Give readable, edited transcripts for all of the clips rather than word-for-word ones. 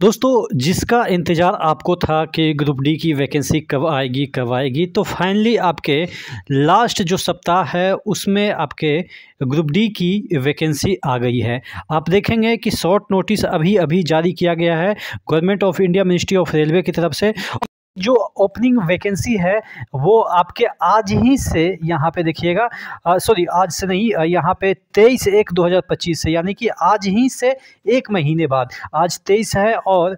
दोस्तों, जिसका इंतज़ार आपको था कि ग्रुप डी की वैकेंसी कब आएगी, तो फाइनली आपके लास्ट जो सप्ताह है उसमें आपके ग्रुप डी की वैकेंसी आ गई है। आप देखेंगे कि शॉर्ट नोटिस अभी अभी जारी किया गया है government of India ministry of railway की तरफ से। जो ओपनिंग वैकेंसी है वो आपके आज ही से यहाँ पे देखिएगा, सॉरी आज से नहीं, यहाँ पे 23/1/2025 से, यानी कि आज ही से एक महीने बाद, आज 23 है और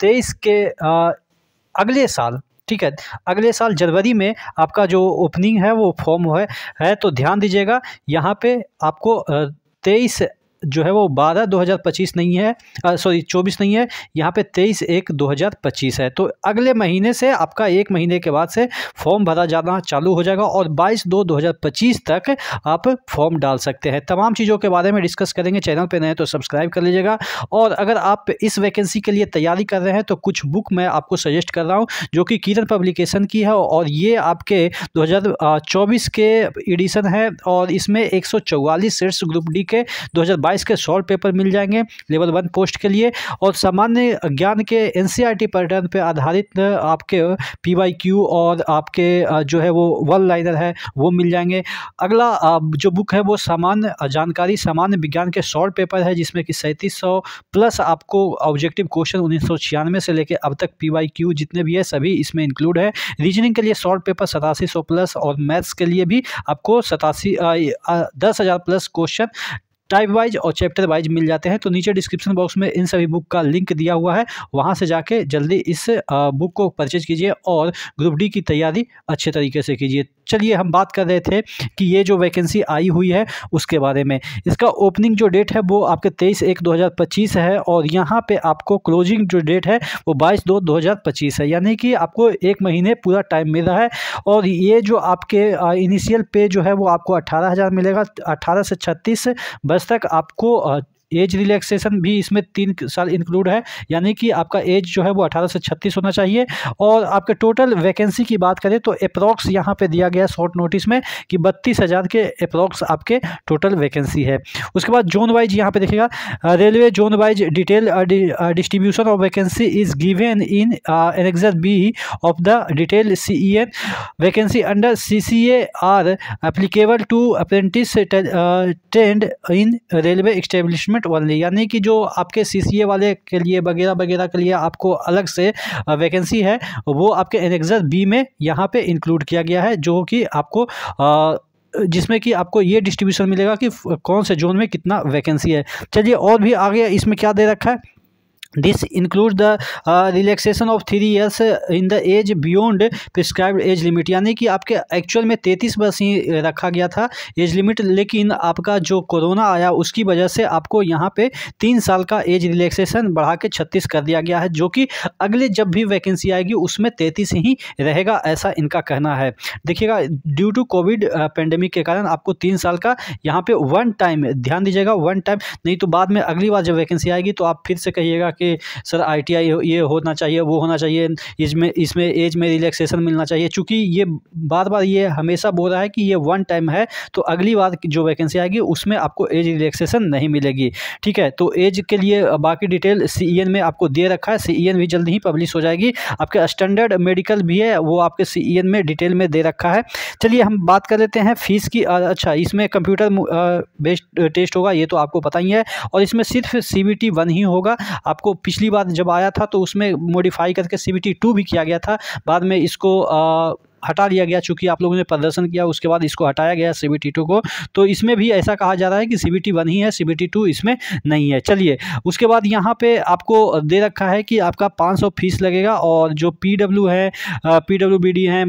23 के अगले साल, ठीक है, अगले साल जनवरी में आपका जो ओपनिंग है वो फॉर्म है। तो ध्यान दीजिएगा, यहाँ पे आपको 23 जो है वो 12/2025 नहीं है, सॉरी 24 नहीं है, यहाँ पे 23/1/2025 है। तो अगले महीने से आपका एक महीने के बाद से फॉर्म भरा जाना चालू हो जाएगा और 22/2/2025 तक आप फॉर्म डाल सकते हैं। तमाम चीज़ों के बारे में डिस्कस करेंगे। चैनल पे नए तो सब्सक्राइब कर लीजिएगा। और अगर आप इस वैकेंसी के लिए तैयारी कर रहे हैं तो कुछ बुक मैं आपको सजेस्ट कर रहा हूँ जो कि किरण पब्लिकेशन की है, और ये आपके 2024 के एडिशन है और इसमें 144 सेट्स ग्रुप डी के 2022 के शॉर्ट पेपर मिल जाएंगे लेवल 1 पोस्ट के लिए, और सामान्य ज्ञान के एनसीईआरटी पैटर्न पे आधारित आपके पीवाईक्यू और आपके जो है वो वन लाइनर है वो मिल जाएंगे। अगला जो बुक है वो सामान्य जानकारी सामान्य विज्ञान के शॉर्ट पेपर है, जिसमें कि 3700 प्लस आपको ऑब्जेक्टिव क्वेश्चन 1996 से लेकर अब तक पीवाईक्यू जितने भी है सभी इसमें इंक्लूड है। रीजनिंग के लिए शॉर्ट पेपर 8700 प्लस, और मैथ्स के लिए भी आपको 10,000 प्लस क्वेश्चन टाइप वाइज और चैप्टर वाइज मिल जाते हैं। तो नीचे डिस्क्रिप्शन बॉक्स में इन सभी बुक का लिंक दिया हुआ है, वहां से जाके जल्दी इस बुक को परचेज कीजिए और ग्रुप डी की तैयारी अच्छे तरीके से कीजिए। चलिए, हम बात कर रहे थे कि ये जो वैकेंसी आई हुई है उसके बारे में। इसका ओपनिंग जो डेट है वो आपके 23/1/2025 है, और यहाँ पे आपको क्लोजिंग जो डेट है वो 22/2/2025 है, यानी कि आपको एक महीने पूरा टाइम मिल रहा है। और ये जो आपके इनिशियल पे जो है वो आपको 18,000 मिलेगा। 18 से 36 वर्ष तक आपको एज रिलैक्सेशन भी इसमें 3 साल इंक्लूड है, यानी कि आपका एज जो है वो 18 से 36 होना चाहिए। और आपके टोटल वैकेंसी की बात करें तो अप्रॉक्स यहाँ पे दिया गया शॉर्ट नोटिस में कि 32,000 के अप्रॉक्स आपके टोटल वैकेंसी है। उसके बाद जोन वाइज यहाँ पे देखिएगा, railway zone wise detail distribution of vacancy is given in annexure B of the detail CEN vacancy under CCA are applicable to apprentice trained in railway establishment वाले, यानी कि जो आपके CCA वाले के लिए वगैरह वगैरह के लिए आपको अलग से वैकेंसी है वो आपके एनेक्सर बी में यहाँ पे इंक्लूड किया गया है, जो कि आपको जिसमें कि आपको ये डिस्ट्रीब्यूशन मिलेगा कि कौन से जोन में कितना वैकेंसी है। चलिए, और भी आगे इसमें क्या दे रखा है। This include the relaxation of 3 years in the age beyond prescribed age limit, यानी कि आपके एक्चुअल में 33 वर्ष ही रखा गया था एज लिमिट, लेकिन आपका जो कोरोना आया उसकी वजह से आपको यहाँ पे 3 साल का एज रिलैक्सेशन बढ़ा के 36 कर दिया गया है, जो कि अगले जब भी वैकेंसी आएगी उसमें 33 ही रहेगा, ऐसा इनका कहना है। देखिएगा, ड्यू टू कोविड पेंडेमिक के कारण आपको 3 साल का यहाँ पे वन टाइम, ध्यान दीजिएगा वन टाइम, नहीं तो बाद में अगली बार जब वैकेंसी आएगी तो आप फिर से कहिएगा कि सर ITI ये होना चाहिए, वो होना चाहिए, इसमें एज में रिलैक्सेशन मिलना चाहिए। चूँकि ये बार बार ये हमेशा बोल रहा है कि ये वन टाइम है, तो अगली बार जो वैकेंसी आएगी उसमें आपको एज रिलैक्सेशन नहीं मिलेगी, ठीक है। तो एज के लिए बाकी डिटेल CEN में आपको दे रखा है, CEN भी जल्दी ही पब्लिश हो जाएगी। आपके स्टैंडर्ड मेडिकल भी है वो आपके CEN में डिटेल में दे रखा है। चलिए, हम बात कर लेते हैं फीस की। अच्छा, इसमें कंप्यूटर बेस्ड टेस्ट होगा, ये तो आपको पता ही है, और इसमें सिर्फ CBT 1 ही होगा। आपको पिछली बार जब आया था तो उसमें मॉडिफाई करके CBT 2 भी किया गया था, बाद में इसको हटा दिया गया, चूँकि आप लोगों ने प्रदर्शन किया उसके बाद इसको हटाया गया CBT 2 को। तो इसमें भी ऐसा कहा जा रहा है कि CBT 1 ही है, CBT 2 इसमें नहीं है। चलिए, उसके बाद यहाँ पे आपको दे रखा है कि आपका 500 फीस लगेगा, और जो PW है, PWBD है,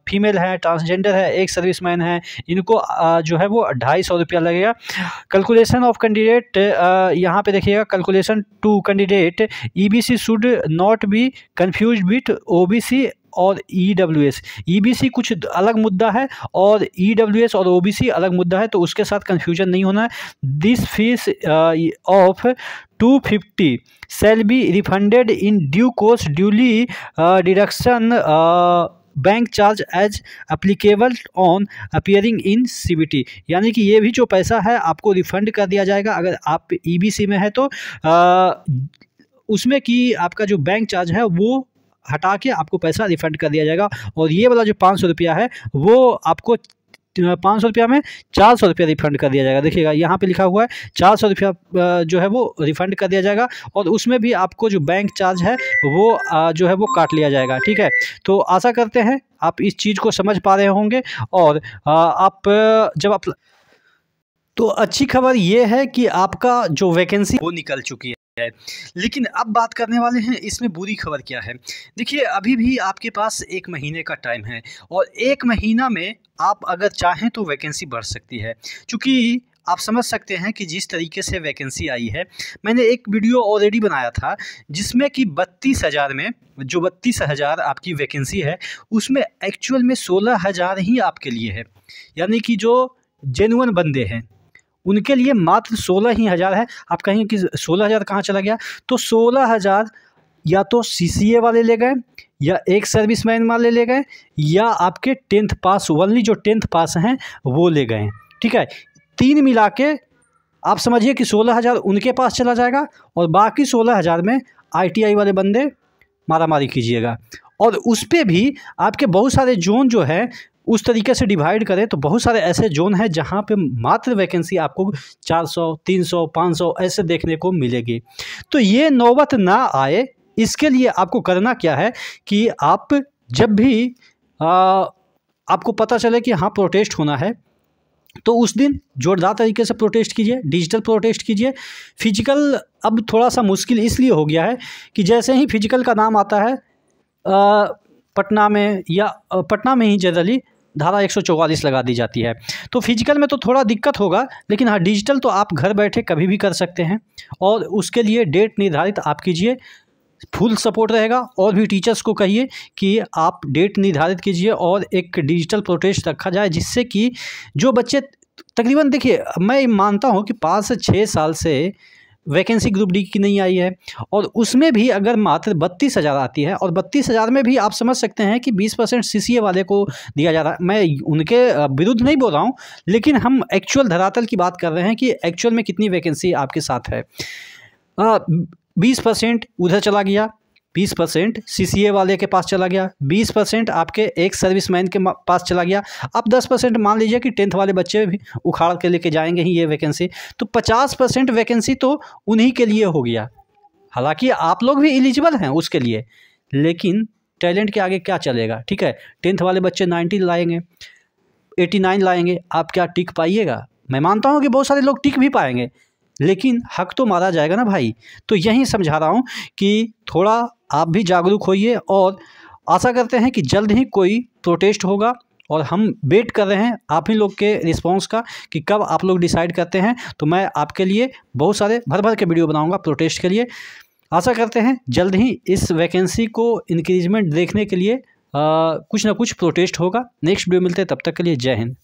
फीमेल है, ट्रांसजेंडर है, एक सर्विसमैन है, इनको जो है वो 250 रुपया लगेगा। कैलकुलेशन ऑफ कैंडिडेट, यहाँ पे देखिएगा, calculation to candidate EBC should not be confuse with OBC और EWS। EBC कुछ अलग मुद्दा है और EWS और OBC अलग मुद्दा है, तो उसके साथ कंफ्यूजन नहीं होना है। This fees of 250 shall be refunded in due course duly deduction bank charge as applicable on appearing in CBT, यानी कि ये भी जो पैसा है आपको रिफंड कर दिया जाएगा अगर आप EBC में है तो उसमें कि आपका जो बैंक चार्ज है वो हटा के आपको पैसा रिफ़ंड कर दिया जाएगा। और ये वाला जो 500 रुपया है वो आपको 500 रुपया में 400 रुपया रिफ़ंड कर दिया जाएगा। देखिएगा यहाँ पे लिखा हुआ है 400 रुपया जो है वो रिफ़ंड कर दिया जाएगा, और उसमें भी आपको जो बैंक चार्ज है वो जो है वो काट लिया जाएगा। ठीक है, तो आशा करते हैं आप इस चीज़ को समझ पा रहे होंगे। और आप जब आप तो अच्छी खबर ये है कि आपका जो वैकेंसी वो निकल चुकी है। लेकिन अब बात करने वाले हैं इसमें बुरी खबर क्या है। देखिए, अभी भी आपके पास 1 महीने का टाइम है, और 1 महीना में आप अगर चाहें तो वैकेंसी बढ़ सकती है। चूँकि आप समझ सकते हैं कि जिस तरीके से वैकेंसी आई है, मैंने एक वीडियो ऑलरेडी बनाया था जिसमें कि 32,000 में जो 32,000 आपकी वैकेंसी है उसमें एक्चुअल में 16,000 ही आपके लिए है। यानी कि जो जेन्युइन बंदे हैं उनके लिए मात्र 16 ही हज़ार है। आप कहेंगे कि 16,000 कहाँ चला गया, तो 16,000 या तो CCA वाले ले गए, या एक सर्विसमैन वाले ले गए, या आपके 10th पास, ओनली जो 10th पास हैं वो ले गए। ठीक है, 3 मिला के आप समझिए कि 16,000 उनके पास चला जाएगा, और बाकी 16,000 में ITI वाले बंदे मारामारी कीजिएगा। और उस पर भी आपके बहुत सारे जोन जो है उस तरीके से डिवाइड करें तो बहुत सारे ऐसे जोन हैं जहां पे मात्र वैकेंसी आपको 400, 300, 500 ऐसे देखने को मिलेगी। तो ये नौबत ना आए, इसके लिए आपको करना क्या है कि आप जब भी आपको पता चले कि हाँ प्रोटेस्ट होना है, तो उस दिन जोरदार तरीके से प्रोटेस्ट कीजिए, डिजिटल प्रोटेस्ट कीजिए। फिजिकल अब थोड़ा सा मुश्किल इसलिए हो गया है कि जैसे ही फिजिकल का नाम आता है पटना में, या पटना में ही जनरली धारा 144 लगा दी जाती है। तो फिजिकल में तो थोड़ा दिक्कत होगा, लेकिन हाँ डिजिटल तो आप घर बैठे कभी भी कर सकते हैं। और उसके लिए डेट निर्धारित आप कीजिए, फुल सपोर्ट रहेगा। और भी टीचर्स को कहिए कि आप डेट निर्धारित कीजिए और एक डिजिटल प्रोटेस्ट रखा जाए, जिससे कि जो बच्चे तकरीबन, देखिए मैं मानता हूँ कि 5 से 6 साल से वैकेंसी ग्रुप डी की नहीं आई है, और उसमें भी अगर मात्र 32,000 आती है, और 32,000 में भी आप समझ सकते हैं कि 20% CCA वाले को दिया जा रहा है। मैं उनके विरुद्ध नहीं बोल रहा हूँ, लेकिन हम एक्चुअल धरातल की बात कर रहे हैं कि एक्चुअल में कितनी वैकेंसी आपके साथ है। 20% उधर चला गया, 20% CCA वाले के पास चला गया, 20% आपके एक सर्विसमैन के पास चला गया। अब 10% मान लीजिए कि 10th वाले बच्चे भी उखाड़ के लेके जाएंगे ही ये वैकेंसी, तो 50% वैकेंसी तो उन्हीं के लिए हो गया। हालांकि आप लोग भी एलिजिबल हैं उसके लिए, लेकिन टैलेंट के आगे क्या चलेगा। ठीक है, 10th वाले बच्चे 90 लाएंगे, 89 लाएंगे, आप क्या टिक पाइएगा? मैं मानता हूँ कि बहुत सारे लोग टिक भी पाएंगे, लेकिन हक तो मारा जाएगा ना भाई। तो यही समझा रहा हूँ कि थोड़ा आप भी जागरूक होइए, और आशा करते हैं कि जल्द ही कोई प्रोटेस्ट होगा, और हम वेट कर रहे हैं आप ही लोग के रिस्पांस का कि कब आप लोग डिसाइड करते हैं। तो मैं आपके लिए बहुत सारे भर के वीडियो बनाऊंगा प्रोटेस्ट के लिए। आशा करते हैं जल्द ही इस वैकेंसी को इंक्रीजमेंट देखने के लिए कुछ ना कुछ प्रोटेस्ट होगा। नेक्स्ट वीडियो मिलते हैं, तब तक के लिए जय हिंद।